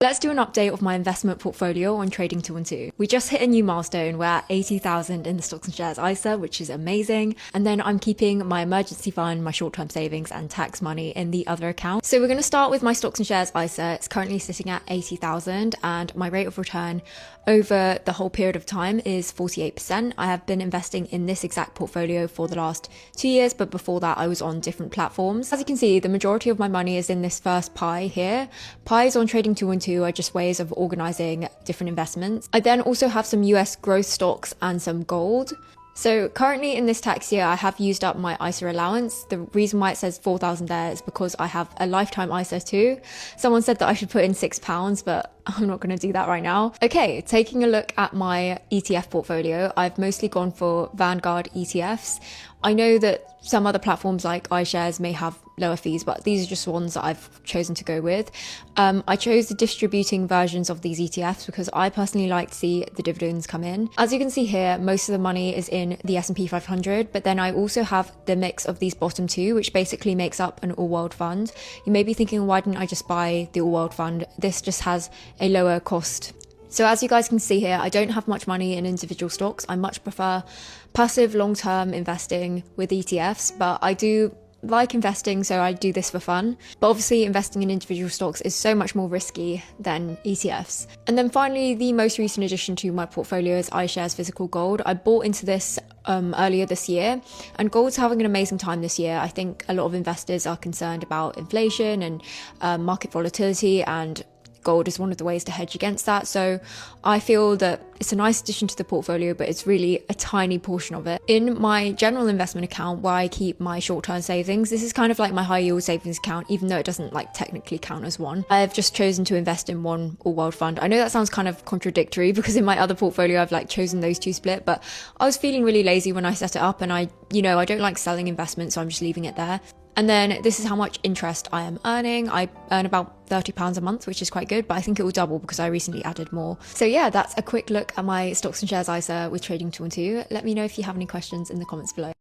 Let's do an update of my investment portfolio on Trading 212. We just hit a new milestone. We're at 80,000 in the stocks and shares ISA, which is amazing. And then I'm keeping my emergency fund, my short-term savings and tax money in the other account. So we're going to start with my stocks and shares ISA. It's currently sitting at 80,000 and my rate of return over the whole period of time is 48%. I have been investing in this exact portfolio for the last 2 years, but before that I was on different platforms. As you can see, the majority of my money is in this first pie here. Pies on Trading 212 are just ways of organizing different investments. I then also have some US growth stocks and some gold. So currently in this tax year, I have used up my ISA allowance. The reason why it says 4,000 there is because I have a lifetime ISA too. Someone said that I should put in £6, but I'm not going to do that right now. Okay, taking a look at my ETF portfolio, I've mostly gone for Vanguard ETFs. I know that some other platforms like iShares may have lower fees, but these are just ones that I've chosen to go with. I chose the distributing versions of these ETFs because I personally like to see the dividends come in. As you can see here, most of the money is in the S&P 500, but then I also have the mix of these bottom two, which basically makes up an all-world fund. You may be thinking, why didn't I just buy the all-world fund? This just has a lower cost. So as you guys can see here, I don't have much money in individual stocks. I much prefer passive long-term investing with ETFs, but I do like investing, so I do this for fun. But obviously investing in individual stocks is so much more risky than ETFs. And then finally, the most recent addition to my portfolio is iShares Physical Gold. I bought into this earlier this year, and gold's having an amazing time this year. I think a lot of investors are concerned about inflation and market volatility, and gold is one of the ways to hedge against that. So I feel that it's a nice addition to the portfolio, but it's really a tiny portion of it. In my general investment account where I keep my short-term savings, this is kind of like my high yield savings account, even though it doesn't like technically count as one. I've just chosen to invest in one all-world fund. I know that sounds kind of contradictory because in my other portfolio I've like chosen those two split, but I was feeling really lazy when I set it up, and I don't like selling investments, so I'm just leaving it there. And then this is how much interest I am earning. I earn about £30 a month, which is quite good, but I think it will double because I recently added more. So yeah, that's a quick look at my stocks and shares ISA with Trading 212. Let me know if you have any questions in the comments below.